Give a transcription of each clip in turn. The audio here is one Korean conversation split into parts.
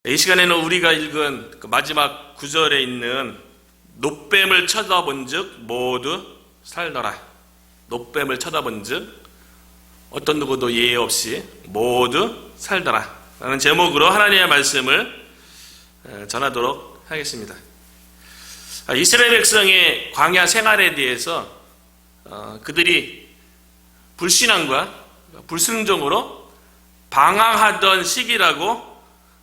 이 시간에는 우리가 읽은 그 마지막 구절에 있는 놋뱀을 쳐다본즉 모두 살더라. 놋뱀을 쳐다본즉 어떤 누구도 예외 없이 모두 살더라 라는 제목으로 하나님의 말씀을 전하도록 하겠습니다. 이스라엘 백성의 광야 생활에 대해서 그들이 불신앙과 불순종으로 방황하던 시기라고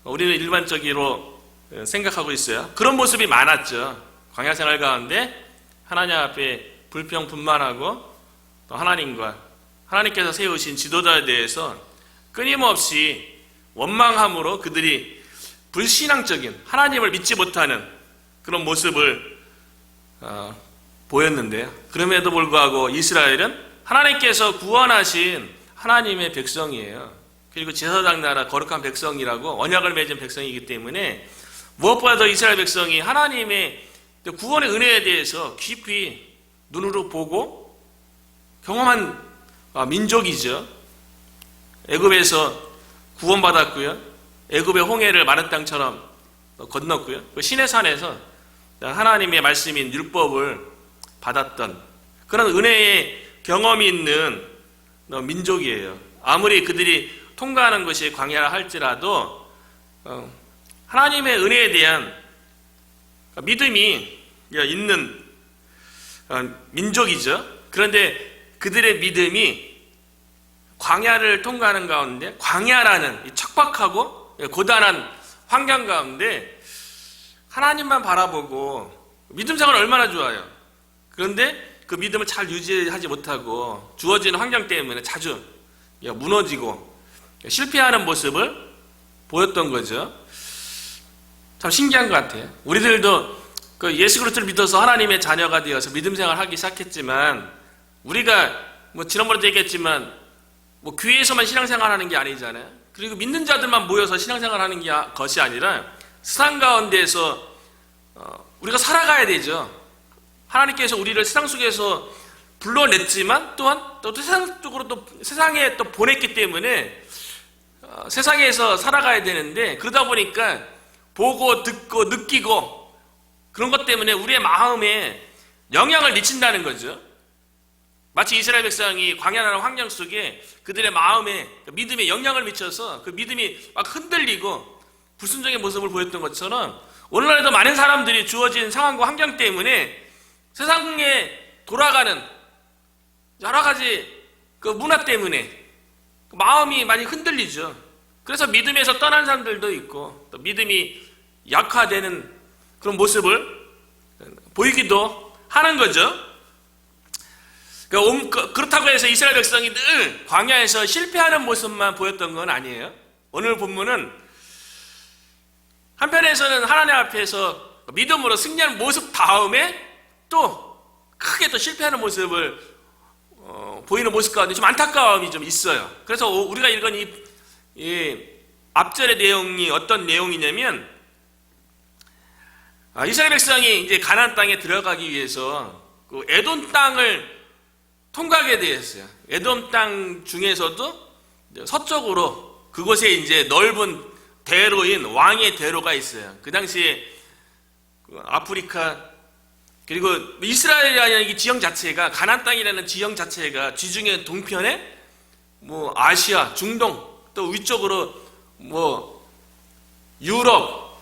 우리는 일반적으로 생각하고 있어요. 그런 모습이 많았죠. 광야 생활 가운데 하나님 앞에 불평분만하고 또 하나님께서 세우신 지도자에 대해서 끊임없이 원망함으로 그들이 불신앙적인 하나님을 믿지 못하는 그런 모습을 보였는데요. 그럼에도 불구하고 이스라엘은 하나님께서 구원하신 하나님의 백성이에요. 그리고 제사장 나라 거룩한 백성이라고 언약을 맺은 백성이기 때문에 무엇보다도 이스라엘 백성이 하나님의 구원의 은혜에 대해서 깊이 눈으로 보고 경험한 민족이죠. 애굽에서 구원받았고요. 애굽의 홍해를 마른 땅처럼 건넜고요. 시내산에서 하나님의 말씀인 율법을 받았던 그런 은혜의 경험이 있는 민족이에요. 아무리 그들이 통과하는 것이 광야라 할지라도 하나님의 은혜에 대한 믿음이 있는 민족이죠. 그런데 그들의 믿음이 광야를 통과하는 가운데 광야라는 척박하고 고단한 환경 가운데 하나님만 바라보고 믿음 생활 얼마나 좋아요. 그런데 그 믿음을 잘 유지하지 못하고 주어지는 환경 때문에 자주 무너지고 실패하는 모습을 보였던 거죠. 참 신기한 것 같아요. 우리들도 그 예수 그리스도를 믿어서 하나님의 자녀가 되어서 믿음 생활을 하기 시작했지만 우리가 지난번에도 얘기했지만 교회에서만 신앙생활하는 게 아니잖아요. 그리고 믿는 자들만 모여서 신앙생활하는 것이 아니라 세상 가운데에서 우리가 살아가야 되죠. 하나님께서 우리를 세상 속에서 불러냈지만 또한 또 세상적으로 또 세상에 또 보냈기 때문에 세상에서 살아가야 되는데 그러다 보니까 보고 듣고 느끼고 그런 것 때문에 우리의 마음에 영향을 미친다는 거죠. 마치 이스라엘 백성이 광야라는 환경 속에 그들의 마음에 믿음에 영향을 미쳐서 그 믿음이 막 흔들리고 불순종의 모습을 보였던 것처럼 오늘날에도 많은 사람들이 주어진 상황과 환경 때문에 세상에 돌아가는 여러 가지 그 문화 때문에 마음이 많이 흔들리죠. 그래서 믿음에서 떠난 사람들도 있고 또 믿음이 약화되는 그런 모습을 보이기도 하는 거죠. 그렇다고 해서 이스라엘 백성이 늘 광야에서 실패하는 모습만 보였던 건 아니에요. 오늘 본문은 한편에서는 하나님 앞에서 믿음으로 승리하는 모습 다음에 또 크게 또 실패하는 모습을 보이는 모습 가운데 좀 안타까움이 좀 있어요. 그래서 우리가 읽은 이 앞절의 내용이 어떤 내용이냐면 이스라엘 백성이 이제 가나안 땅에 들어가기 위해서 그 에돔 땅을 통과하게 되었어요. 에돔 땅 중에서도 서쪽으로 그곳에 이제 넓은 대로인 왕의 대로가 있어요. 그 당시에 아프리카 그리고 이스라엘이라는 이 지형 자체가 가나안 땅이라는 지형 자체가 지중해 동편에 아시아, 중동 또 위쪽으로 유럽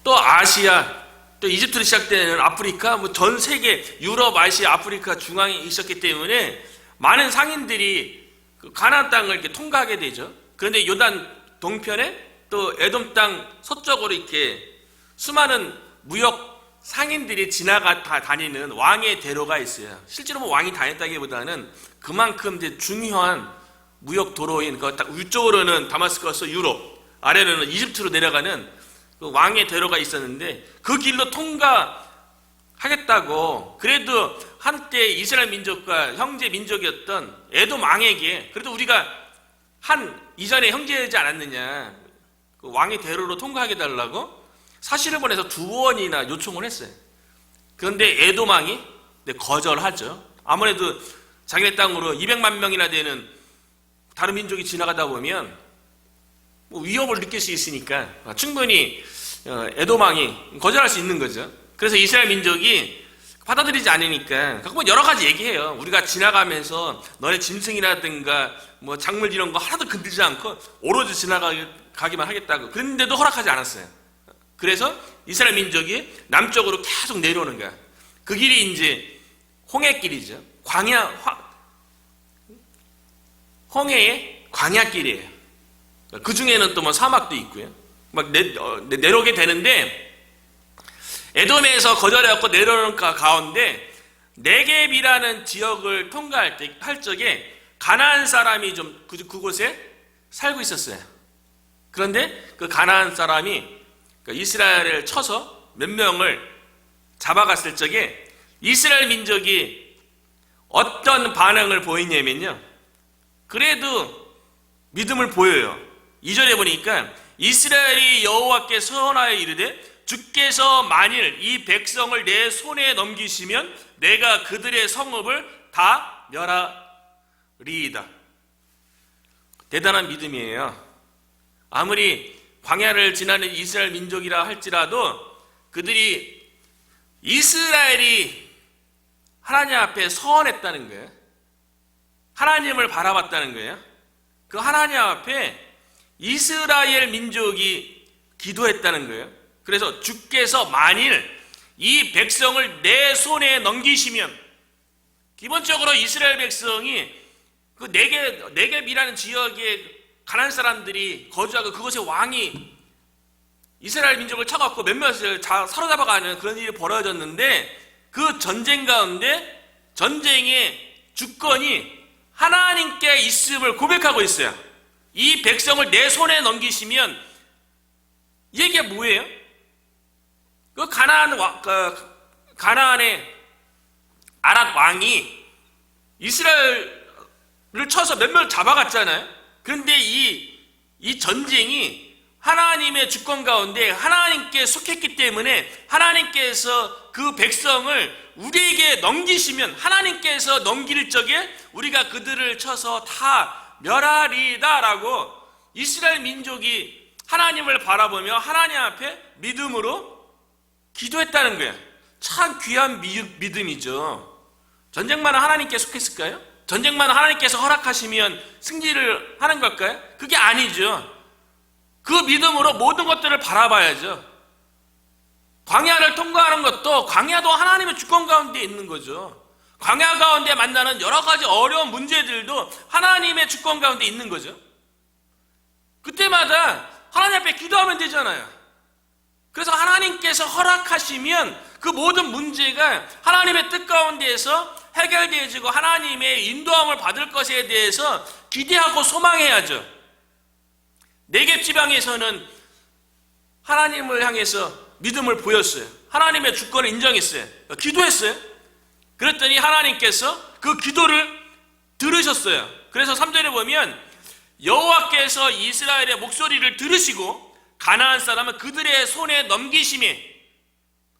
또 아시아 또 이집트로 시작되는 아프리카 전 세계 유럽, 아시아, 아프리카 중앙에 있었기 때문에 많은 상인들이 그 가나안 땅을 이렇게 통과하게 되죠. 그런데 요단 동편에 또 에돔 땅 서쪽으로 이렇게 수많은 무역 상인들이 다니는 왕의 대로가 있어요. 실제로 왕이 다녔다기보다는 그만큼 이제 중요한 무역 도로인 위쪽으로는 다마스커스 유럽, 아래로는 이집트로 내려가는 그 왕의 대로가 있었는데 그 길로 통과하겠다고 그래도 한때 이스라엘 민족과 형제 민족이었던 에돔 왕에게 그래도 우리가 이전에 형제지 않았느냐 그 왕의 대로로 통과하게 달라고 사실을 보내서 2번이나 요청을 했어요. 그런데 에돔 왕이 거절하죠. 아무래도 자기네 땅으로 200만 명이나 되는 다른 민족이 지나가다 보면 뭐 위협을 느낄 수 있으니까 충분히 에돔왕이 거절할 수 있는 거죠. 그래서 이스라엘 민족이 받아들이지 않으니까 뭐 여러 가지 얘기해요. 우리가 지나가면서 너네 짐승이라든가 뭐 작물 이런 거 하나도 건들지 않고 오로지 지나가기만 하겠다고. 그런데도 허락하지 않았어요. 그래서 이스라엘 민족이 남쪽으로 계속 내려오는 거야. 그 길이 이제 홍해길이죠. 홍해의 광야길이에요. 그 중에는 또 뭐 사막도 있고요. 막 내려오게 되는데, 에돔에서 거절해갖고 내려오는 가운데 네겝이라는 지역을 통과할 때 할 적에 가나안 사람이 좀 그곳에 살고 있었어요. 그런데 그 가나안 사람이 이스라엘을 쳐서 몇 명을 잡아갔을 적에 이스라엘 민족이 어떤 반응을 보이냐면요, 그래도 믿음을 보여요. 2절에 보니까 이스라엘이 여호와께 서원하여 이르되 주께서 만일 이 백성을 내 손에 넘기시면 내가 그들의 성읍을 다 멸하리이다. 대단한 믿음이에요. 아무리 광야를 지나는 이스라엘 민족이라 할지라도 그들이 이스라엘이 하나님 앞에 서원했다는 거예요. 하나님을 바라봤다는 거예요. 그 하나님 앞에 이스라엘 민족이 기도했다는 거예요. 그래서 주께서 만일 이 백성을 내 손에 넘기시면, 기본적으로 이스라엘 백성이 그 네겝이라는 지역에 가나안 사람들이 거주하고 그곳의 왕이 이스라엘 민족을 쳐갖고 몇몇을 사로잡아가는 그런 일이 벌어졌는데, 그 전쟁 가운데 전쟁의 주권이 하나님께 있음을 고백하고 있어요. 이 백성을 내 손에 넘기시면, 이 얘기가 뭐예요? 그 가나안의 아랏 왕이 이스라엘을 쳐서 몇몇 잡아갔잖아요. 그런데 이 전쟁이 하나님의 주권 가운데 하나님께 속했기 때문에 하나님께서 그 백성을 우리에게 넘기시면, 하나님께서 넘길 적에 우리가 그들을 쳐서 다 멸하리다라고 이스라엘 민족이 하나님을 바라보며 하나님 앞에 믿음으로 기도했다는 거예요. 참 귀한 믿음이죠. 전쟁만 하나님께 속했을까요? 전쟁만 하나님께서 허락하시면 승리를 하는 걸까요? 그게 아니죠. 그 믿음으로 모든 것들을 바라봐야죠. 광야를 통과하는 것도, 광야도 하나님의 주권 가운데 있는 거죠. 광야 가운데 만나는 여러 가지 어려운 문제들도 하나님의 주권 가운데 있는 거죠. 그때마다 하나님 앞에 기도하면 되잖아요. 그래서 하나님께서 허락하시면 그 모든 문제가 하나님의 뜻 가운데에서 해결되어지고 하나님의 인도함을 받을 것에 대해서 기대하고 소망해야죠. 네겝 지방에서는 하나님을 향해서 믿음을 보였어요. 하나님의 주권을 인정했어요. 기도했어요. 그랬더니 하나님께서 그 기도를 들으셨어요. 그래서 3절에 보면 여호와께서 이스라엘의 목소리를 들으시고 가나안 사람은 그들의 손에 넘기심에,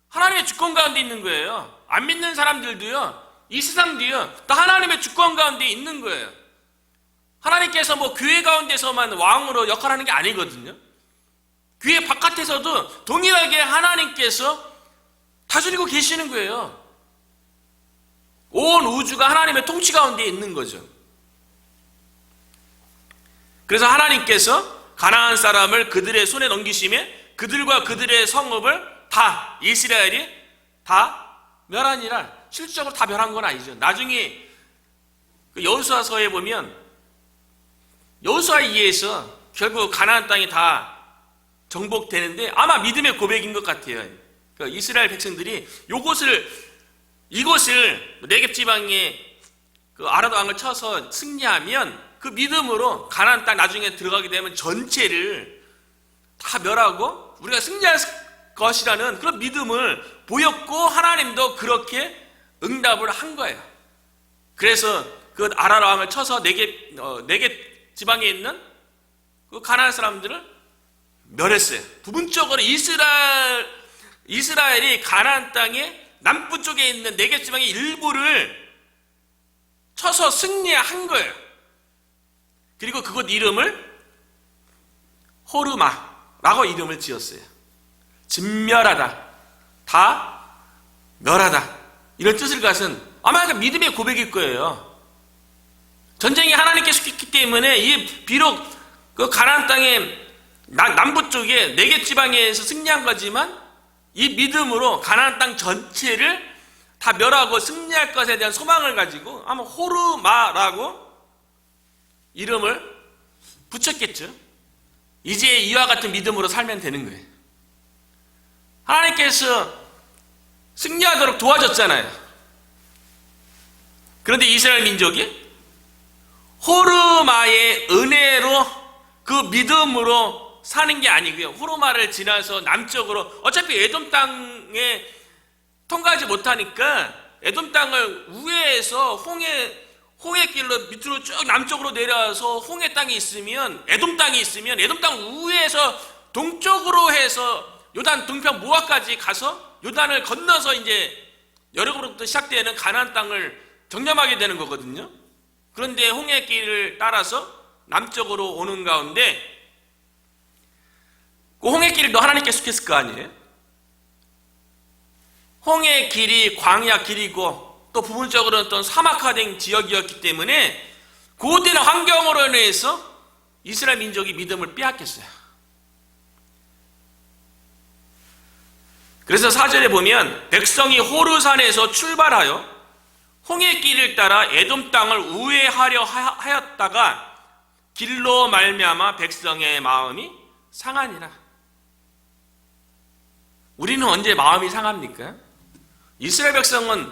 하나님의 주권 가운데 있는 거예요. 안 믿는 사람들도요, 이 세상도요, 다 하나님의 주권 가운데 있는 거예요. 하나님께서 뭐 교회 가운데서만 왕으로 역할하는 게 아니거든요. 교회 바깥에서도 동일하게 하나님께서 다스리고 계시는 거예요. 온 우주가 하나님의 통치 가운데 있는 거죠. 그래서 하나님께서 가나안 사람을 그들의 손에 넘기심에 그들과 그들의 성읍을 다, 이스라엘이 다 멸하니라. 실질적으로 다 멸한 건 아니죠. 나중에 여호수아서에 보면 여호수아 2에서 결국 가나안 땅이 다 정복되는데, 아마 믿음의 고백인 것 같아요. 그러니까 이스라엘 백성들이 이곳을 네겝 지방에 그 아랏 왕을 쳐서 승리하면 그 믿음으로 가나안 땅 나중에 들어가게 되면 전체를 다 멸하고 우리가 승리할 것이라는 그런 믿음을 보였고, 하나님도 그렇게 응답을 한 거예요. 그래서 그 아랏 왕을 쳐서 네겝 지방에 있는 그 가나안 사람들을 멸했어요. 부분적으로 이스라엘이 가나안 땅의 남부 쪽에 있는 네겝 지방의 일부를 쳐서 승리한 거예요. 그리고 그곳 이름을 호르마라고 이름을 지었어요. 진멸하다, 다 멸하다, 이런 뜻을 가진 아마 믿음의 고백일 거예요. 전쟁이 하나님께 속했기 때문에 비록 그 가나안 땅의 남부 쪽에 네개 지방에서 승리한 거지만 이 믿음으로 가나안 땅 전체를 다 멸하고 승리할 것에 대한 소망을 가지고 아마 호르마라고 이름을 붙였겠죠. 이제 이와 같은 믿음으로 살면 되는 거예요. 하나님께서 승리하도록 도와줬잖아요. 그런데 이스라엘 민족이 호르마의 은혜로 그 믿음으로 사는 게 아니고요. 호르마를 지나서 남쪽으로 어차피 에돔 땅에 통과하지 못하니까 에돔 땅을 우회해서 홍해 길로 밑으로 쭉 남쪽으로 내려와서 홍해 땅이 있으면 에돔 땅이 있으면 에돔 땅 우회해서 동쪽으로 해서 요단 동편 모압까지 가서 요단을 건너서 이제 여리고로부터 시작되는 가나안 땅을 정탐하게 되는 거거든요. 그런데 홍해 길을 따라서 남쪽으로 오는 가운데 그 홍해 길도 하나님께 속했을 거 아니에요? 홍해 길이 광야 길이고 또 부분적으로 어떤 사막화된 지역이었기 때문에 고된 환경으로 인해서 이스라엘 민족이 믿음을 빼앗겼어요. 그래서 4절에 보면 백성이 호르산에서 출발하여 홍해 길을 따라 에돔 땅을 우회하려 하였다가 길로 말미암아 백성의 마음이 상하니라. 우리는 언제 마음이 상합니까? 이스라엘 백성은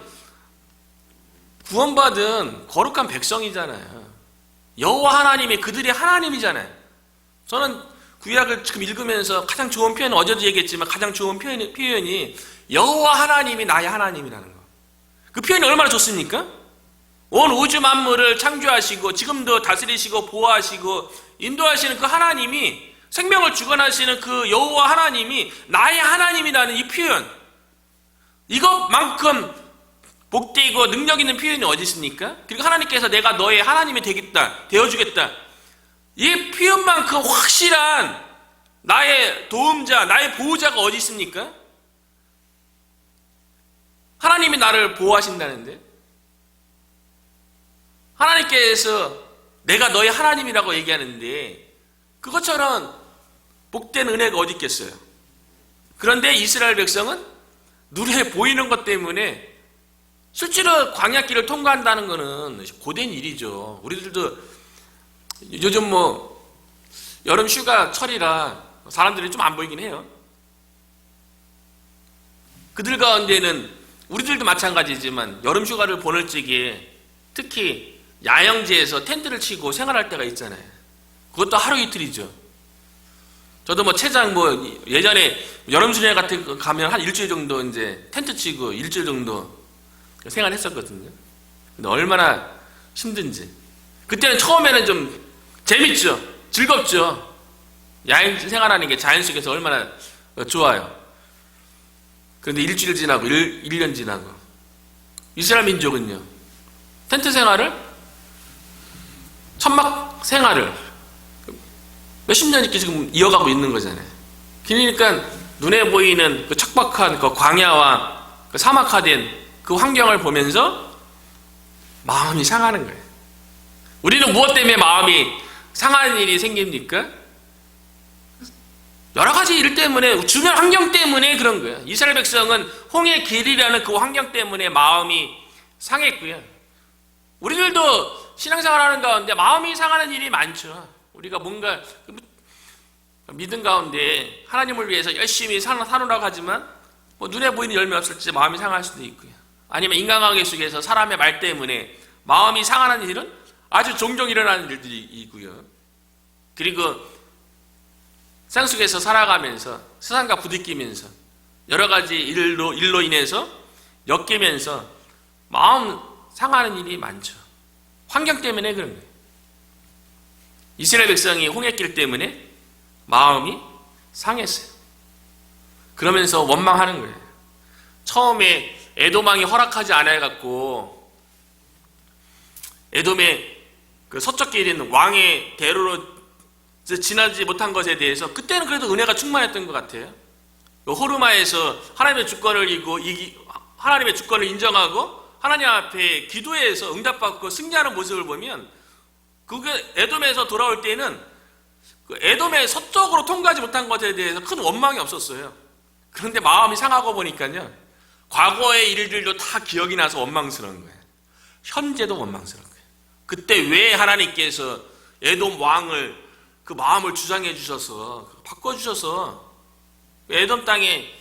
구원받은 거룩한 백성이잖아요. 여호와 하나님이 그들의 하나님이잖아요. 저는 구약을 지금 읽으면서 가장 좋은 표현은 어제도 얘기했지만 가장 좋은 표현이 여호와 하나님이 나의 하나님이라는 거. 그 표현이 얼마나 좋습니까? 온 우주 만물을 창조하시고 지금도 다스리시고 보호하시고 인도하시는 그 하나님이, 생명을 주관하시는 그 여호와 하나님이 나의 하나님이라는 이 표현, 이것만큼 복되고 능력 있는 표현이 어디 있습니까? 그리고 하나님께서 내가 너의 하나님이 되겠다, 되어주겠다, 이 표현만큼 확실한 나의 도움자, 나의 보호자가 어디 있습니까? 하나님이 나를 보호하신다는데, 하나님께서 내가 너의 하나님이라고 얘기하는데 그것처럼 복된 은혜가 어디 있겠어요? 그런데 이스라엘 백성은 눈에 보이는 것 때문에 실제로 광야길을 통과한다는 것은 고된 일이죠. 우리들도 요즘 여름 휴가 철이라 사람들이 좀 안 보이긴 해요. 그들 가운데는 우리들도 마찬가지지만 여름 휴가를 보낼 적에 특히 야영지에서 텐트를 치고 생활할 때가 있잖아요. 그것도 하루 이틀이죠. 저도 최장 예전에 여름수련 같은 거 가면 한 일주일 정도 이제 텐트 치고 일주일 정도 생활했었거든요. 근데 얼마나 힘든지. 그때는 처음에는 좀 재밌죠. 즐겁죠. 야영 생활하는 게 자연 속에서 얼마나 좋아요. 그런데 일주일 지나고 1년 지나고 이스라엘 민족은요, 텐트 생활을, 천막 생활을 몇십 년 이렇게 지금 이어가고 있는 거잖아요. 그러니까 눈에 보이는 그 척박한 그 광야와 그 사막화된 그 환경을 보면서 마음이 상하는 거예요. 우리는 무엇 때문에 마음이 상하는 일이 생깁니까? 여러 가지 일 때문에, 주변 환경 때문에 그런 거예요. 이스라엘 백성은 홍해 길이라는 그 환경 때문에 마음이 상했고요. 우리들도 신앙생활하는 가운데 마음이 상하는 일이 많죠. 우리가 뭔가 믿음 가운데 하나님을 위해서 열심히 사노라고 하지만 눈에 보이는 열매 없을 때 마음이 상할 수도 있고요. 아니면 인간관계 속에서 사람의 말 때문에 마음이 상하는 일은 아주 종종 일어나는 일들이 있고요. 그리고 세상 속에서 살아가면서 세상과 부딪히면서 여러 가지 일로 인해서 엮이면서 마음 상하는 일이 많죠. 환경 때문에 그런 거예요. 이스라엘 백성이 홍해길 때문에 마음이 상했어요. 그러면서 원망하는 거예요. 처음에 에돔 왕이 허락하지 않아갖고 에돔의 그 서쪽 길에 있는 왕의 대로로 지나지 못한 것에 대해서 그때는 그래도 은혜가 충만했던 것 같아요. 호르마에서 하나님의 주권을 하나님의 주권을 인정하고 하나님 앞에 기도해서 응답받고 승리하는 모습을 보면 그게 에돔에서 돌아올 때는 그 에돔의 서쪽으로 통과하지 못한 것에 대해서 큰 원망이 없었어요. 그런데 마음이 상하고 보니까요, 과거의 일들도 다 기억이 나서 원망스러운 거예요. 현재도 원망스러운 거예요. 그때 왜 하나님께서 에돔 왕을 그 마음을 주장해 주셔서 바꿔주셔서 에돔 땅에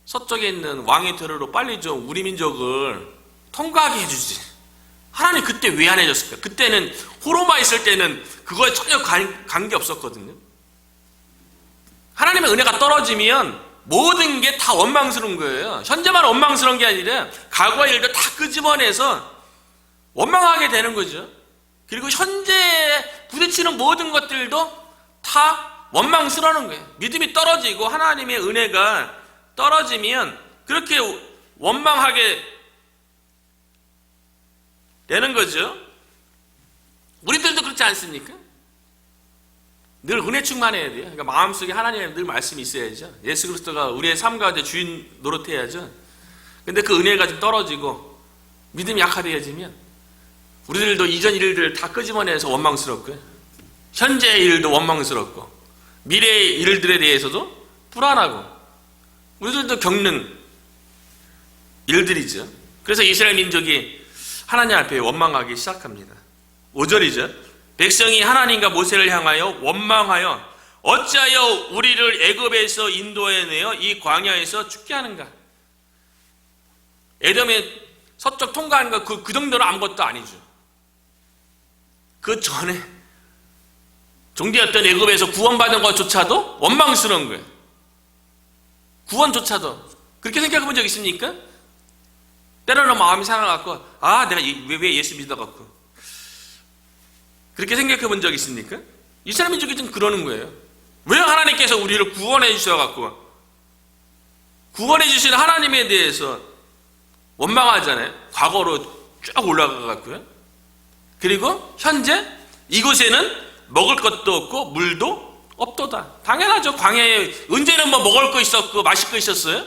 서쪽에 있는 왕의 terro로 빨리 좀 우리 민족을 통과하게 해주지. 하나님 그때 왜 안 해줬을까? 그때는 호로마 있을 때는 그거에 전혀 관계 없었거든요. 하나님의 은혜가 떨어지면 모든 게 다 원망스러운 거예요. 현재만 원망스러운 게 아니라 과거의 일도 다 끄집어내서 원망하게 되는 거죠. 그리고 현재 부딪히는 모든 것들도 다 원망스러운 거예요. 믿음이 떨어지고 하나님의 은혜가 떨어지면 그렇게 원망하게 되는 거죠. 우리들도 그렇지 않습니까? 늘 은혜 충만해야 돼요. 그러니까 마음속에 하나님의 늘 말씀이 있어야죠. 예수 그리스도가 우리의 삶 가운데 주인 노릇해야죠. 근데 그 은혜가 좀 떨어지고 믿음이 약화되어지면 우리들도 이전 일들을 다 끄집어내서 원망스럽고요, 현재의 일도 원망스럽고 미래의 일들에 대해서도 불안하고 우리들도 겪는 일들이죠. 그래서 이스라엘 민족이 하나님 앞에 원망하기 시작합니다. 5절이죠. 백성이 하나님과 모세를 향하여 원망하여 어찌하여 우리를 애굽에서 인도해내어 이 광야에서 죽게 하는가. 에돔의 서쪽 통과하는 거 그 정도는 아무것도 아니죠. 그 전에 종되었던 애굽에서 구원받은 것조차도 원망스러운 거예요. 구원조차도. 그렇게 생각해 본 적 있습니까? 때로는 마음이 상해갖고 내가 왜 예수 믿어갖고 그렇게 생각해 본 적 있습니까? 이스라엘 민족이 좀 그러는 거예요. 왜 하나님께서 우리를 구원해 주셔갖고 구원해 주신 하나님에 대해서 원망하잖아요. 과거로 쭉 올라가갖고요. 그리고 현재 이곳에는 먹을 것도 없고 물도 없도다. 당연하죠. 광야에 언제는 뭐 먹을 거 있었고 마실 거 있었어요?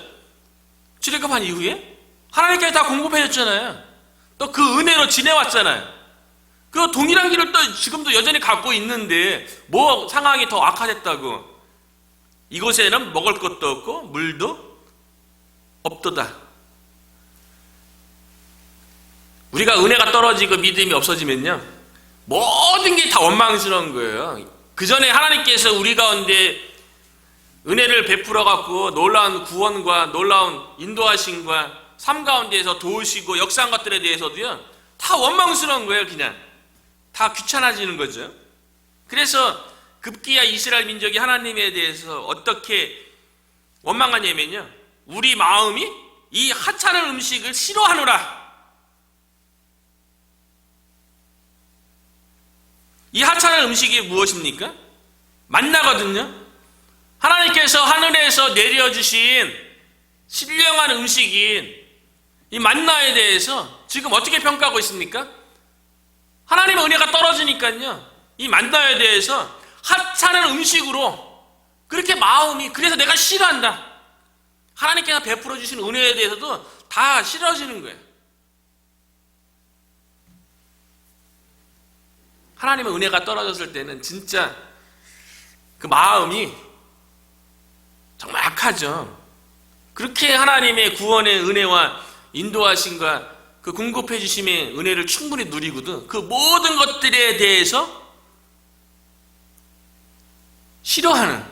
출애굽한 이후에 하나님께서 다 공급해 줬잖아요. 또 그 은혜로 지내왔잖아요. 그 동일한 길을 또 지금도 여전히 갖고 있는데 뭐 상황이 더 악화됐다고. 이곳에는 먹을 것도 없고 물도 없도다. 우리가 은혜가 떨어지고 믿음이 없어지면요, 모든 게 다 원망스러운 거예요. 그 전에 하나님께서 우리 가운데 은혜를 베풀어 갖고 놀라운 구원과 놀라운 인도하심과 삶 가운데에서 도우시고 역사한 것들에 대해서도요, 다 원망스러운 거예요. 그냥 다 귀찮아지는 거죠. 그래서 급기야 이스라엘 민족이 하나님에 대해서 어떻게 원망하냐면요, 우리 마음이 이 하찮은 음식을 싫어하노라. 이 하찮은 음식이 무엇입니까? 만나거든요. 하나님께서 하늘에서 내려주신 신령한 음식인 이 만나에 대해서 지금 어떻게 평가하고 있습니까? 하나님의 은혜가 떨어지니까요, 이 만나에 대해서 하찮은 음식으로 그렇게 마음이, 그래서 내가 싫어한다. 하나님께서 베풀어 주신 은혜에 대해서도 다 싫어지는 거예요. 하나님의 은혜가 떨어졌을 때는 진짜 그 마음이 정말 약하죠. 그렇게 하나님의 구원의 은혜와 인도하심과 그 공급해 주심의 은혜를 충분히 누리고도 그 모든 것들에 대해서 싫어하는,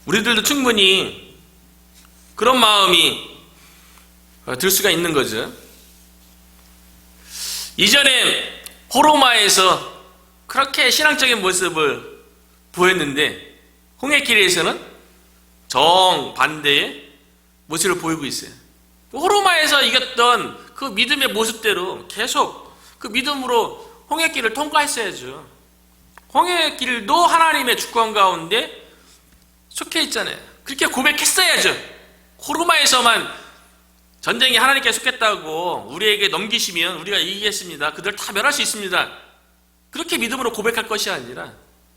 우리들도 충분히 그런 마음이 들 수가 있는 거죠. 이전에 호로마에서 그렇게 신앙적인 모습을 보였는데 홍해길에서는 정반대의 모습을 보이고 있어요. 호로마에서 이겼던 그 믿음의 모습대로 계속 그 믿음으로 홍해길을 통과했어야죠. 홍해길도 하나님의 주권 가운데 속해 있잖아요. 그렇게 고백했어야죠. 호로마에서만 전쟁이 하나님께 속했다고 우리에게 넘기시면 우리가 이기겠습니다. 그들 다 멸할 수 있습니다. 그렇게 믿음으로 고백할 것이 아니라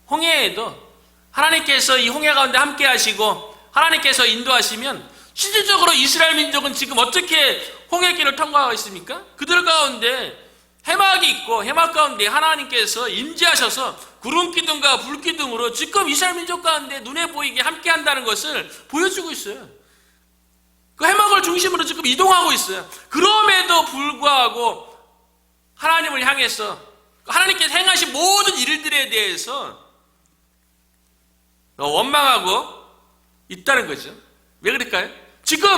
홍해에도 하나님께서 이 홍해 가운데 함께 하시고 하나님께서 인도하시면 실질적으로 이스라엘 민족은 지금 어떻게 홍해길을 통과하고 있습니까? 그들 가운데 해막이 있고 해막 가운데 하나님께서 임재하셔서 구름 기둥과 불 기둥으로 지금 이스라엘 민족 가운데 눈에 보이게 함께 한다는 것을 보여주고 있어요. 그 해막을 중심으로 지금 이동하고 있어요. 그럼에도 불구하고 하나님을 향해서 하나님께서 행하신 모든 일들에 대해서 원망하고 있다는 거죠. 왜 그럴까요? 지금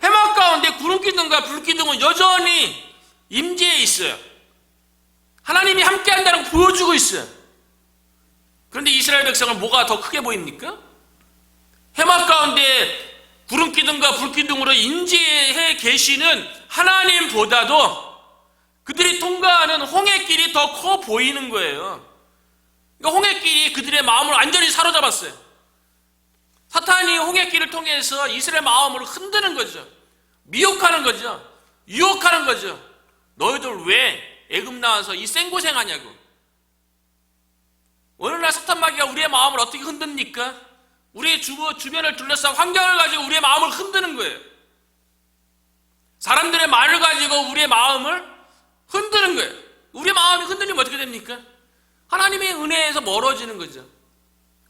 해막 가운데 구름 기둥과 불 기둥은 여전히 임재해 있어요. 하나님이 함께 한다는 걸 보여주고 있어요. 그런데 이스라엘 백성은 뭐가 더 크게 보입니까? 해막 가운데 구름 기둥과 불 기둥으로 임재해 계시는 하나님보다도 그들이 통과하는 홍해길이 더 커 보이는 거예요. 그러니까 홍해길이 그들의 마음을 완전히 사로잡았어요. 사탄이 홍해길을 통해서 이스라엘 마음을 흔드는 거죠. 미혹하는 거죠. 유혹하는 거죠. 너희들 왜 애굽 나와서 이 생고생하냐고. 오늘날 사탄 마귀가 우리의 마음을 어떻게 흔듭니까? 우리의 주변을 둘러싼 환경을 가지고 우리의 마음을 흔드는 거예요. 사람들의 말을 가지고 우리의 마음을 흔드는 거예요. 우리의 마음이 흔들리면 어떻게 됩니까? 하나님의 은혜에서 멀어지는 거죠.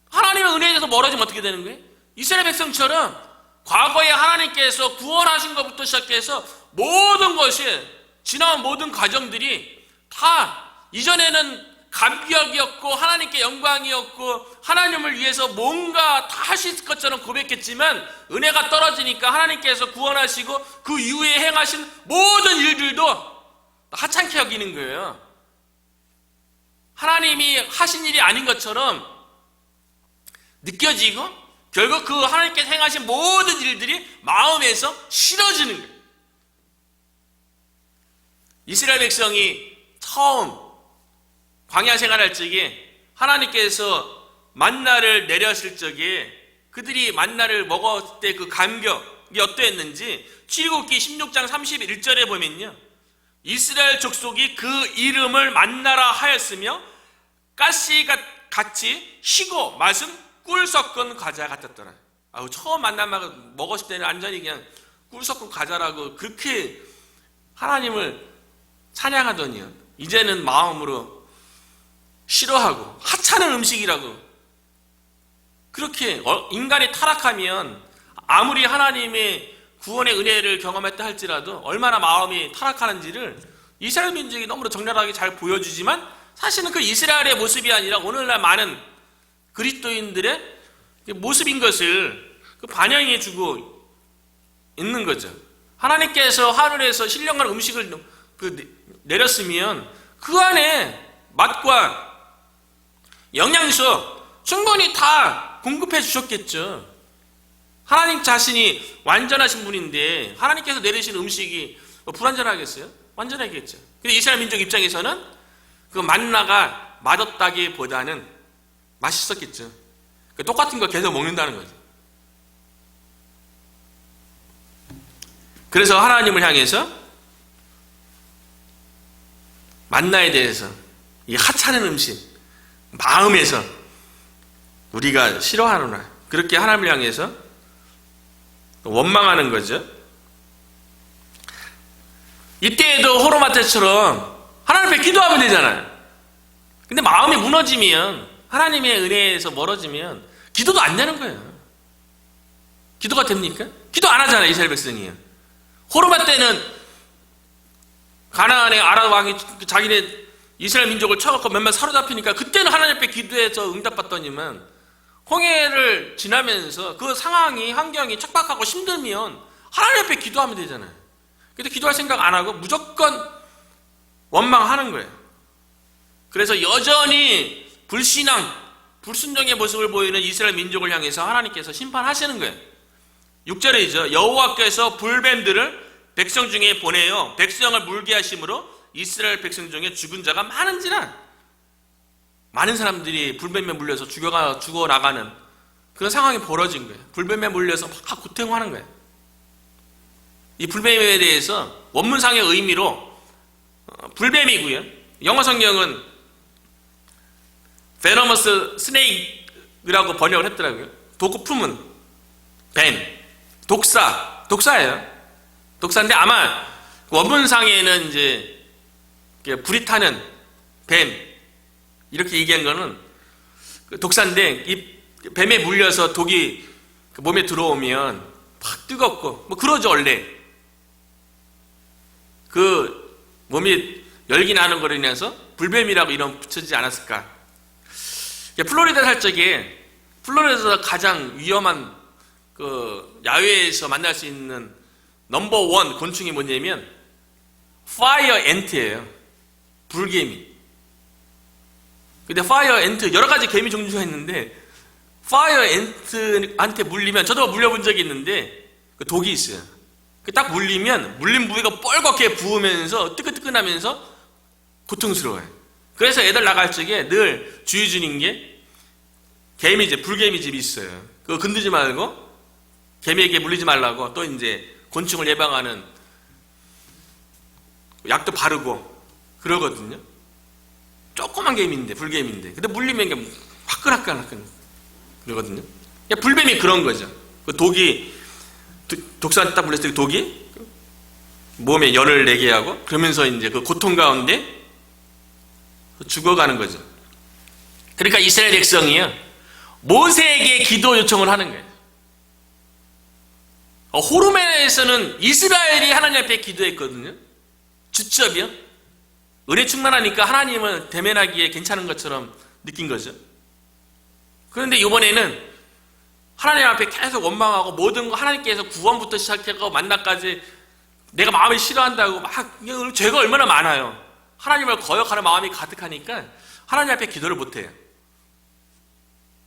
하나님의 은혜에서 멀어지면 어떻게 되는 거예요? 이스라엘 백성처럼 과거에 하나님께서 구원하신 것부터 시작해서 모든 것이 지나온 모든 과정들이 다 이전에는 감격이었고 하나님께 영광이었고 하나님을 위해서 뭔가 다 하실 것처럼 고백했지만 은혜가 떨어지니까 하나님께서 구원하시고 그 이후에 행하신 모든 일들도 하찮게 여기는 거예요. 하나님이 하신 일이 아닌 것처럼 느껴지고 결국 그 하나님께서 행하신 모든 일들이 마음에서 싫어지는 거예요. 이스라엘 백성이 처음 광야 생활할 적에 하나님께서 만나를 내렸을 적에 그들이 만나를 먹었을 때 그 감격이 어떠했는지 출애굽기 16장 31절에 보면요, 이스라엘 족속이 그 이름을 만나라 하였으며 가시 같이 시고 맛은 꿀 섞은 과자 같았더라. 처음 만나면 먹었을 때는 완전히 그냥 꿀 섞은 과자라고 그렇게 하나님을 찬양하더니요, 이제는 마음으로 싫어하고 하찮은 음식이라고. 그렇게 인간이 타락하면 아무리 하나님의 구원의 은혜를 경험했다 할지라도 얼마나 마음이 타락하는지를 이스라엘 민족이 너무나 적나라하게 잘 보여주지만 사실은 그 이스라엘의 모습이 아니라 오늘날 많은 그리스도인들의 모습인 것을 반영해 주고 있는 거죠. 하나님께서 하늘에서 신령한 음식을 내렸으면 그 안에 맛과 영양소 충분히 다 공급해 주셨겠죠. 하나님 자신이 완전하신 분인데 하나님께서 내리신 음식이 불완전하겠어요? 완전하겠죠. 근데 이스라엘 민족 입장에서는 그 만나가 맛없다기보다는 맛있었겠죠. 똑같은 거 계속 먹는다는 거죠. 그래서 하나님을 향해서 만나에 대해서 이 하찮은 음식 마음에서 우리가 싫어하노라, 그렇게 하나님을 향해서 원망하는 거죠. 이때에도 호로마테처럼 하나님 앞에 기도하면 되잖아요. 근데 마음이 무너지면, 하나님의 은혜에서 멀어지면 기도도 안 되는 거예요. 기도가 됩니까? 기도 안 하잖아요, 이스라엘 백성이요. 호르마 때는 가나안의 아람 왕이 자기네 이스라엘 민족을 쳐갖고 몇몇 사로잡히니까 그때는 하나님 앞에 기도해서 응답받더니만 홍해를 지나면서 그 상황이, 환경이 척박하고 힘들면 하나님 앞에 기도하면 되잖아요. 근데 기도할 생각 안 하고 무조건 원망하는 거예요. 그래서 여전히 불신앙, 불순종의 모습을 보이는 이스라엘 민족을 향해서 하나님께서 심판하시는 거예요. 6절이죠. 여호와께서 불뱀들을 백성 중에 보내어 백성을 물게 하심으로 이스라엘 백성 중에 죽은 자가 많은지라. 많은 사람들이 불뱀에 물려서 죽어나가는 그런 상황이 벌어진 거예요. 불뱀에 물려서 막 고통하는 거예요. 이 불뱀에 대해서 원문상의 의미로 불뱀이고요, 영어 성경은 베너머스 스네이크라고 번역을 했더라고요. 독을 품은 뱀, 독사예요. 독사인데 아마 원문상에는 이제 불이 타는 뱀 이렇게 얘기한 거는 독사인데 이 뱀에 물려서 독이 몸에 들어오면 막 뜨겁고 뭐 그러죠 원래. 그 몸이 열기 나는 거로 인해서 불뱀이라고 이름 붙여지지 않았을까. 플로리다 살 적에 플로리다에서 가장 위험한 그 야외에서 만날 수 있는 넘버 원 곤충이 뭐냐면 파이어 앤트예요. 불개미. 근데 파이어 앤트 여러 가지 개미 종류가 있는데 파이어 앤트한테 물리면 저도 물려본 적이 있는데 그 독이 있어요. 딱 물리면 물린 부위가 뻘겋게 부으면서 뜨끈뜨끈하면서 고통스러워요. 그래서 애들 나갈 적에 늘 주의 주는 게 개미집, 불개미집이 있어요. 그거 건드지 말고 개미에게 물리지 말라고 또 이제 곤충을 예방하는 약도 바르고 그러거든요. 조그만 개미인데 불개미인데 근데 물리면 이게 화끈화끈 그러거든요. 불뱀이 그런 거죠. 그 독이 독사한테 딱 물렸을 때 독이 몸에 열을 내게 하고 그러면서 이제 그 고통 가운데 죽어가는 거죠. 그러니까 이스라엘 백성이요 모세에게 기도 요청을 하는 거예요. 호르몬에서는 이스라엘이 하나님 앞에 기도했거든요. 직접이요. 은혜 충만하니까 하나님을 대면하기에 괜찮은 것처럼 느낀 거죠. 그런데 이번에는 하나님 앞에 계속 원망하고 모든 거 하나님께서 구원부터 시작하고 만나까지 내가 마음이 싫어한다고 막 죄가 얼마나 많아요. 하나님을 거역하는 마음이 가득하니까 하나님 앞에 기도를 못해요.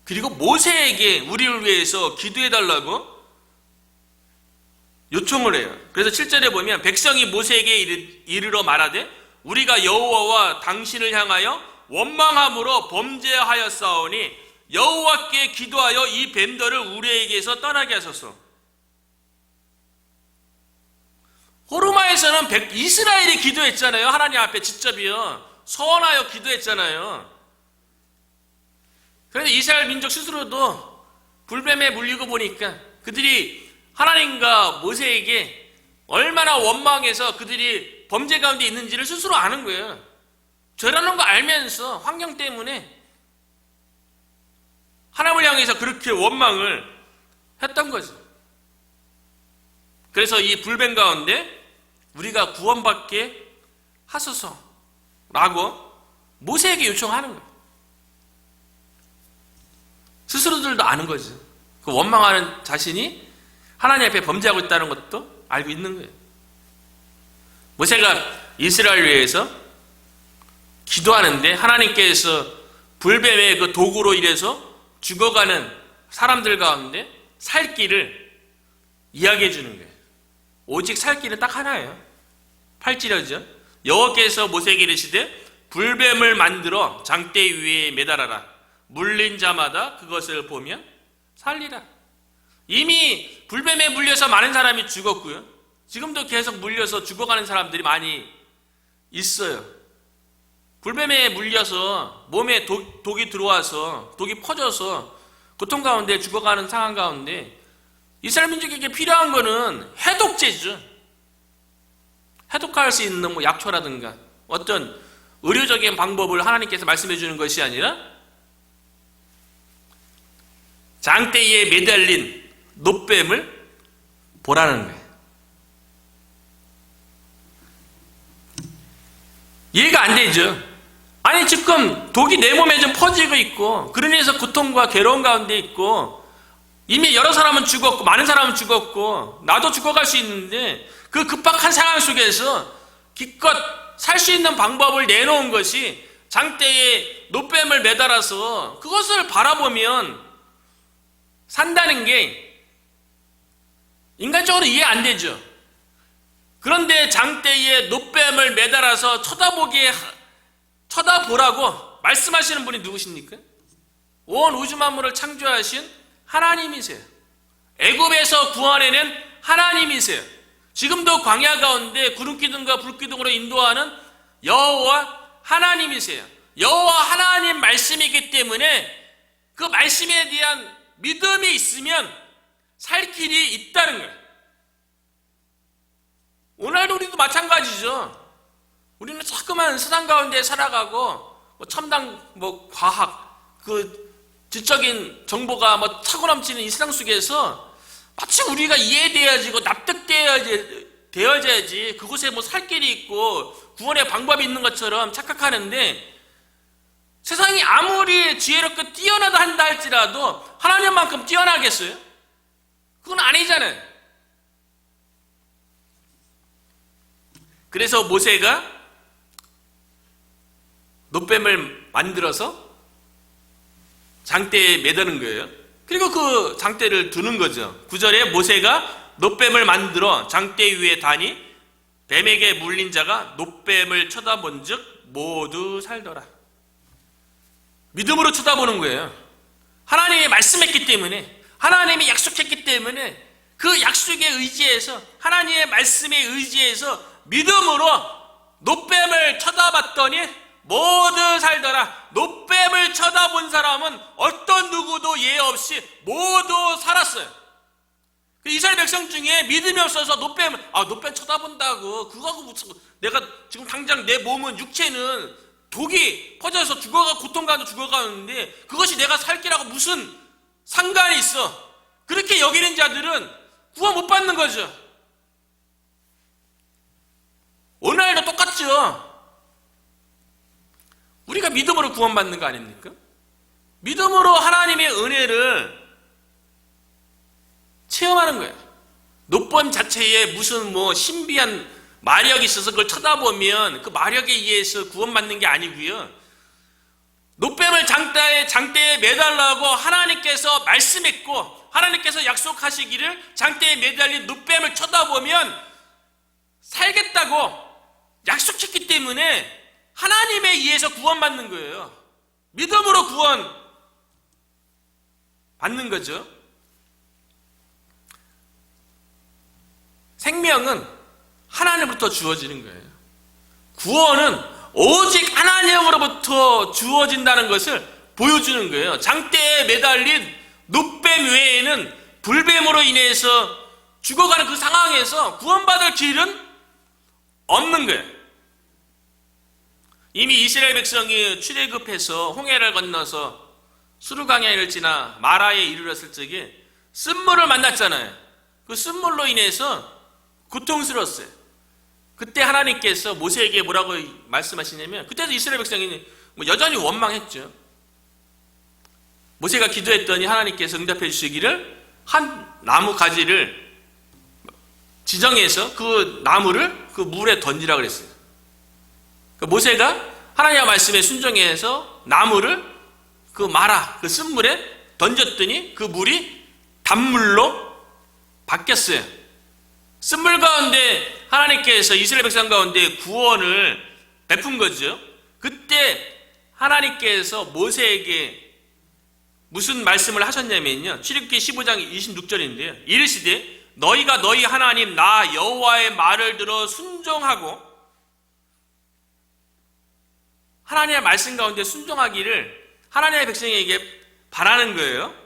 그리고 모세에게 우리를 위해서 기도해달라고 요청을 해요. 그래서 7절에 보면 백성이 모세에게 이르러 말하되 우리가 여호와와 당신을 향하여 원망함으로 범죄하였사오니 여호와께 기도하여 이 뱀들을 우리에게서 떠나게 하소서. 호르마에서는 이스라엘이 기도했잖아요. 하나님 앞에 직접이요. 서원하여 기도했잖아요. 그런데 이스라엘 민족 스스로도 불뱀에 물리고 보니까 그들이 하나님과 모세에게 얼마나 원망해서 그들이 범죄 가운데 있는지를 스스로 아는 거예요. 죄라는 거 알면서 환경 때문에 하나님을 향해서 그렇게 원망을 했던 거죠. 그래서 이 불뱀 가운데 우리가 구원받게 하소서라고 모세에게 요청하는 거예요. 스스로들도 아는 거죠. 그 원망하는 자신이 하나님 앞에 범죄하고 있다는 것도 알고 있는 거예요. 모세가 이스라엘 위해서 기도하는데 하나님께서 불뱀의 그 도구로 인해서 죽어가는 사람들 가운데 살 길을 이야기해 주는 거예요. 오직 살 길은 딱 하나예요. 8절이죠. 여호와께서 모세에게 이르시되 불뱀을 만들어 장대 위에 매달아라. 물린 자마다 그것을 보면 살리라. 이미 불뱀에 물려서 많은 사람이 죽었고요. 지금도 계속 물려서 죽어가는 사람들이 많이 있어요. 불뱀에 물려서 몸에 독이 들어와서 독이 퍼져서 고통 가운데 죽어가는 상황 가운데 이스라엘 민족에게 필요한 거는 해독제죠. 해독할 수 있는 뭐 약초라든가 어떤 의료적인 방법을 하나님께서 말씀해 주는 것이 아니라 장대에 매달린 놋뱀을 보라는 거예요. 이해가 안 되죠. 아니 지금 독이 내 몸에 좀 퍼지고 있고 그러면서 고통과 괴로움 가운데 있고 이미 여러 사람은 죽었고 많은 사람은 죽었고 나도 죽어갈 수 있는데 그 급박한 상황 속에서 기껏 살 수 있는 방법을 내놓은 것이 장대에 놋뱀을 매달아서 그것을 바라보면 산다는 게 인간적으로 이해 안 되죠. 그런데 장대에 놋뱀을 매달아서 쳐다보라고 말씀하시는 분이 누구십니까? 온 우주 만물을 창조하신 하나님이세요. 애굽에서 구원해낸 하나님이세요. 지금도 광야 가운데 구름 기둥과 불 기둥으로 인도하는 여호와 하나님이세요. 여호와 하나님 말씀이기 때문에 그 말씀에 대한 믿음이 있으면 살 길이 있다는 거예요. 오늘도 우리도 마찬가지죠. 우리는 자꾸만 세상 가운데 살아가고 첨단 과학 지적인 정보가 차고 넘치는 이 세상 속에서 마치 우리가 이해되어지고 납득되어져야지 그곳에 살 길이 있고 구원의 방법이 있는 것처럼 착각하는데, 세상이 아무리 지혜롭고 뛰어나다 한다 할지라도 하나님만큼 뛰어나겠어요? 그건 아니잖아요. 그래서 모세가 놋뱀을 만들어서 장대에 매다는 거예요. 그리고 그 장대를 두는 거죠. 9절에 모세가 놋뱀을 만들어 장대 위에 다니 뱀에게 물린 자가 놋뱀을 쳐다본 즉 모두 살더라. 믿음으로 쳐다보는 거예요. 하나님이 말씀했기 때문에, 하나님이 약속했기 때문에 그 약속에 의지해서, 하나님의 말씀에 의지해서 믿음으로 놋뱀을 쳐다봤더니 모두 살더라. 놋뱀을 쳐다본 사람은 어떤 누구도 예 없이 모두 살았어요. 이스라엘 백성 중에 믿음이 없어서 놋뱀 쳐다본다고 그거하고 내가 지금 당장 내 몸은, 육체는 독이 퍼져서 고통가도 죽어가는데 그것이 내가 살 길하고 무슨 상관이 있어? 그렇게 여기는 자들은 구원 못 받는 거죠. 오늘날도 똑같죠. 우리가 믿음으로 구원받는 거 아닙니까? 믿음으로 하나님의 은혜를 체험하는 거예요. 놋뱀 자체에 무슨 신비한 마력이 있어서 그걸 쳐다보면 그 마력에 의해서 구원받는 게 아니고요. 놋뱀을 장대에 매달라고 하나님께서 말씀했고, 하나님께서 약속하시기를 장대에 매달린 놋뱀을 쳐다보면 살겠다고 약속했기 때문에 하나님에 의해서 구원받는 거예요. 믿음으로 구원 받는 거죠. 생명은 하나님으로부터 주어지는 거예요. 구원은 오직 하나님으로부터 주어진다는 것을 보여주는 거예요. 장대에 매달린 놋뱀 외에는 불뱀으로 인해서 죽어가는 그 상황에서 구원받을 길은 없는 거예요. 이미 이스라엘 백성이 출애굽해서 홍해를 건너서 수르강야를 지나 마라에 이르렀을 적에 쓴물을 만났잖아요. 그 쓴물로 인해서 고통스러웠어요. 그때 하나님께서 모세에게 뭐라고 말씀하시냐면, 그때도 이스라엘 백성이 여전히 원망했죠. 모세가 기도했더니 하나님께서 응답해 주시기를 한 나무 가지를 지정해서 그 나무를 그 물에 던지라고 그랬어요. 모세가 하나님의 말씀에 순종해서 나무를 그 쓴물에 던졌더니 그 물이 단물로 바뀌었어요. 쓴물 가운데 하나님께서 이스라엘 백성 가운데 구원을 베푼 거죠. 그때 하나님께서 모세에게 무슨 말씀을 하셨냐면요, 출애굽기 15장 26절인데요. 이르시되 너희가 너희 하나님 나 여호와의 말을 들어 순종하고, 하나님의 말씀 가운데 순종하기를 하나님의 백성에게 바라는 거예요.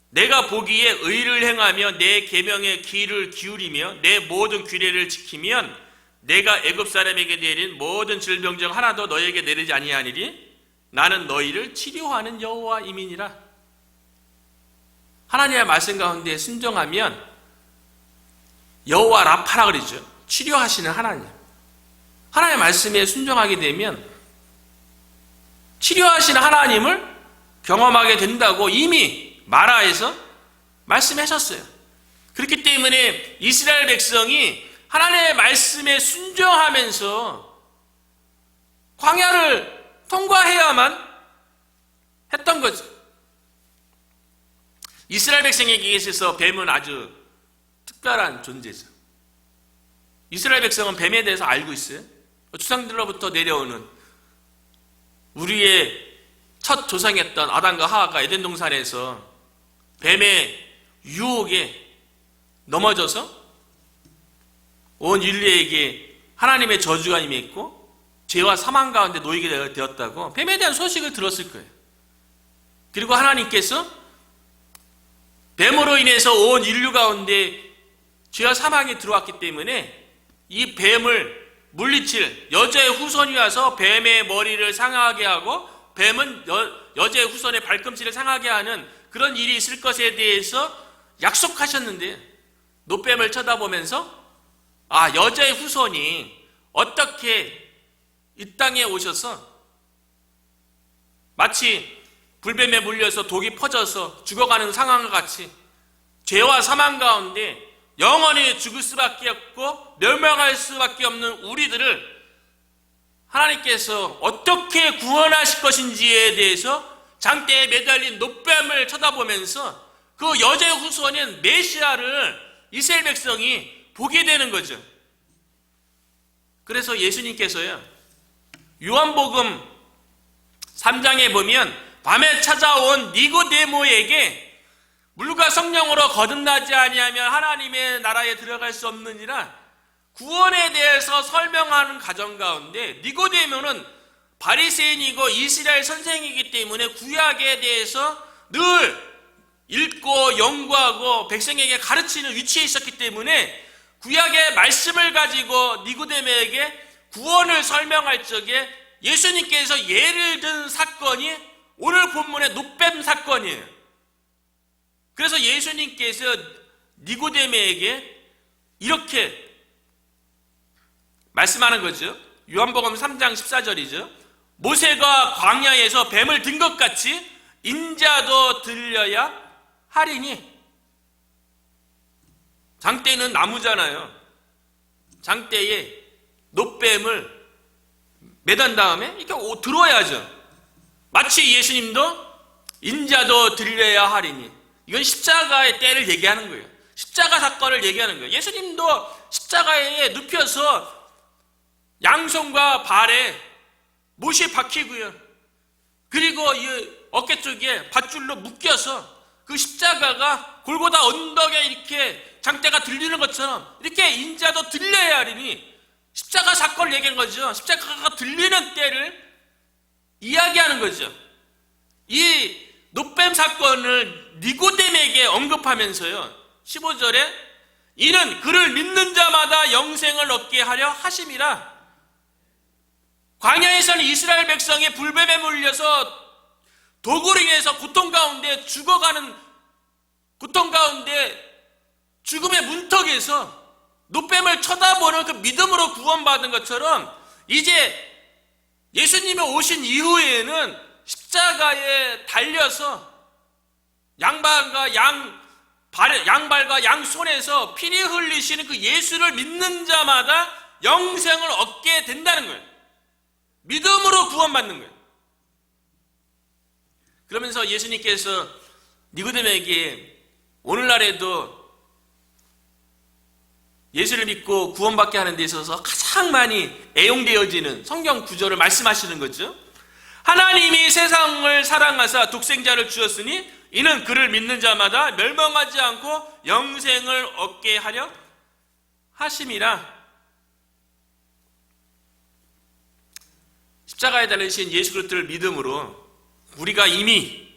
내가 보기에 의를 행하며 내 계명에 귀를 기울이며 내 모든 규례를 지키면 내가 애굽 사람에게 내린 모든 질병 중 하나도 너에게 내리지 아니하니리. 나는 너희를 치료하는 여호와임이니라. 하나님의 말씀 가운데 순종하면 여호와 라파라 그러죠. 치료하시는 하나님. 하나님의 말씀에 순종하게 되면 치료하시는 하나님을 경험하게 된다고 이미 마라에서 말씀하셨어요. 그렇기 때문에 이스라엘 백성이 하나님의 말씀에 순종하면서 광야를 통과해야만 했던 거죠. 이스라엘 백성에게 있어서 뱀은 아주 특별한 존재죠. 이스라엘 백성은 뱀에 대해서 알고 있어요. 조상들로부터 내려오는, 우리의 첫 조상이었던 아담과 하와가 에덴 동산에서 뱀의 유혹에 넘어져서 온 인류에게 하나님의 저주가 임했고 죄와 사망 가운데 놓이게 되었다고 뱀에 대한 소식을 들었을 거예요. 그리고 하나님께서 뱀으로 인해서 온 인류 가운데 죄와 사망이 들어왔기 때문에 이 뱀을 물리칠 여자의 후손이 와서 뱀의 머리를 상하게 하고 뱀은 여자의 후손의 발꿈치를 상하게 하는 그런 일이 있을 것에 대해서 약속하셨는데, 노뱀을 쳐다보면서 여자의 후손이 어떻게 이 땅에 오셔서 마치 불뱀에 물려서 독이 퍼져서 죽어가는 상황과 같이 죄와 사망 가운데 영원히 죽을 수밖에 없고 멸망할 수밖에 없는 우리들을 하나님께서 어떻게 구원하실 것인지에 대해서 장대에 매달린 노뱀을 쳐다보면서 그 여자의 후손인 메시아를 이스라엘 백성이 보게 되는 거죠. 그래서 예수님께서요, 요한복음 3장에 보면 밤에 찾아온 니고데모에게 물과 성령으로 거듭나지 아니하면 하나님의 나라에 들어갈 수 없느니라 구원에 대해서 설명하는 과정 가운데, 니고데모는 바리새인이고 이스라엘 선생이기 때문에 구약에 대해서 늘 읽고 연구하고 백성에게 가르치는 위치에 있었기 때문에 구약의 말씀을 가지고 니고데모에게 구원을 설명할 적에 예수님께서 예를 든 사건이 오늘 본문의 노뱀 사건이에요. 그래서 예수님께서 니고데모에게 이렇게 말씀하는 거죠. 요한복음 3장 14절이죠. 모세가 광야에서 뱀을 든 것 같이 인자도 들려야 하리니. 장대는 나무잖아요. 장대에 노뱀을 매단 다음에 이렇게 들어야죠. 마치 예수님도 인자도 들려야 하리니. 이건 십자가의 때를 얘기하는 거예요. 십자가 사건을 얘기하는 거예요. 예수님도 십자가에 눕혀서 양손과 발에 못이 박히고요. 그리고 이 어깨 쪽에 밧줄로 묶여서 그 십자가가 골고다 언덕에 이렇게 장대가 들리는 것처럼 이렇게 인자도 들려야 하리니, 십자가 사건을 얘기하는 거죠. 십자가가 들리는 때를 이야기하는 거죠. 이 노뱀 사건을 니고데모에게 언급하면서요, 15절에 이는 그를 믿는 자마다 영생을 얻게 하려 하심이라. 광야에서는 이스라엘 백성이 불뱀에 물려서 독으로 인해서 고통 가운데 죽어가는, 고통 가운데 죽음의 문턱에서 노뱀을 쳐다보는 그 믿음으로 구원받은 것처럼, 이제 예수님이 오신 이후에는 십자가에 달려서 양발과 양손에서 피를 흘리시는 그 예수를 믿는 자마다 영생을 얻게 된다는 거예요. 믿음으로 구원받는 거예요. 그러면서 예수님께서 니고데모에게 오늘날에도 예수를 믿고 구원받게 하는 데 있어서 가장 많이 애용되어지는 성경 구절을 말씀하시는 거죠. 하나님이 세상을 사랑하사 독생자를 주었으니 이는 그를 믿는 자마다 멸망하지 않고 영생을 얻게 하려 하심이라. 십자가에 달리신 예수 그리스도를 믿음으로 우리가 이미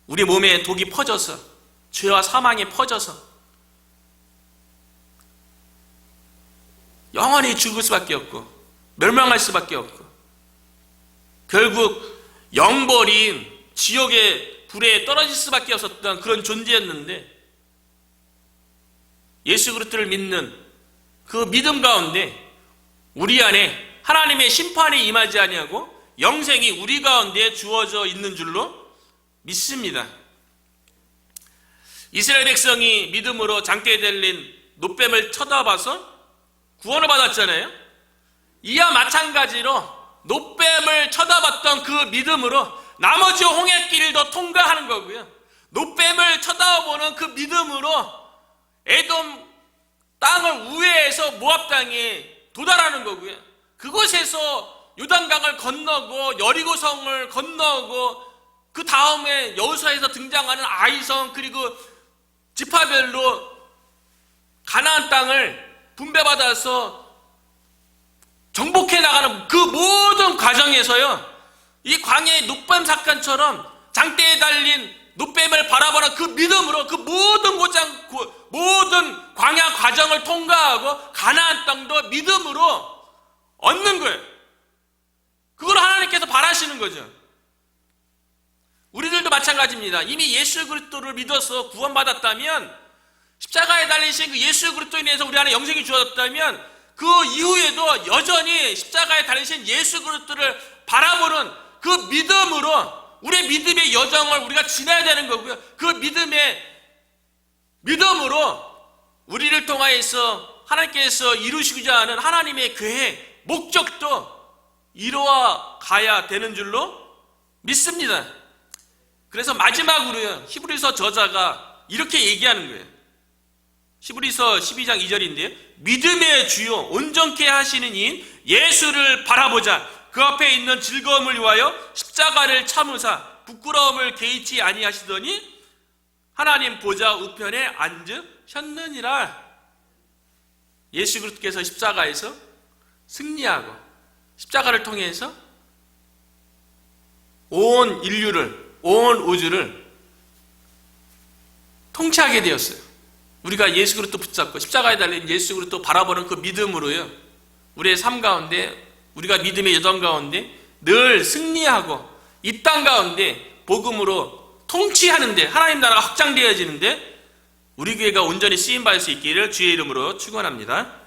우리 몸에 독이 퍼져서 죄와 사망이 퍼져서 영원히 죽을 수밖에 없고 멸망할 수밖에 없고 결국 영벌인 지옥의 불에 떨어질 수밖에 없었던 그런 존재였는데, 예수 그리스도를 믿는 그 믿음 가운데 우리 안에 하나님의 심판이 임하지 아니하고 영생이 우리 가운데 주어져 있는 줄로 믿습니다. 이스라엘 백성이 믿음으로 장대에 달린 노뱀을 쳐다봐서 구원을 받았잖아요. 이와 마찬가지로 노뱀을 쳐다봤던 그 믿음으로 나머지 홍해길도 통과하는 거고요. 노뱀을 쳐다보는 그 믿음으로 에돔 땅을 우회해서 모압 땅에 도달하는 거고요. 그곳에서 요단강을 건너고 여리고성을 건너고 그 다음에 여호수아에서 등장하는 아이성 그리고 지파별로 가나안 땅을 분배받아서 정복해 나가는 그 모든 과정에서요, 이 광야의 놋뱀 사건처럼 장대에 달린 놋뱀을 바라보는 그 믿음으로 그 모든 광야 과정을 통과하고 가나안 땅도 믿음으로 얻는 거예요. 그걸 하나님께서 바라시는 거죠. 우리들도 마찬가지입니다. 이미 예수 그리스도를 믿어서 구원받았다면, 십자가에 달리신 그 예수 그리스도로 인해서 우리 안에 영생이 주어졌다면, 그 이후에도 여전히 십자가에 달리신 예수 그리스도를 바라보는 그 믿음으로 우리의 믿음의 여정을 우리가 지나야 되는 거고요. 그 믿음으로 우리를 통하여서 하나님께서 이루시고자 하는 하나님의 계획, 목적도 이루어 가야 되는 줄로 믿습니다. 그래서 마지막으로요, 히브리서 저자가 이렇게 얘기하는 거예요. 히브리서 12장 2절인데요. 믿음의 주요 온전케 하시는 이인 예수를 바라보자. 그 앞에 있는 즐거움을 위하여 십자가를 참으사 부끄러움을 개의치 아니하시더니 하나님 보좌 우편에 앉으셨느니라. 예수 그리스도께서 십자가에서 승리하고 십자가를 통해서 온 인류를, 온 우주를 통치하게 되었어요. 우리가 예수 그리스도 붙잡고 십자가에 달린 예수 그리스도 바라보는 그 믿음으로요, 우리의 삶 가운데, 우리가 믿음의 여정 가운데 늘 승리하고 이 땅 가운데 복음으로 통치하는데, 하나님 나라가 확장되어지는데 우리 교회가 온전히 쓰임받을 수 있기를 주의 이름으로 축원합니다.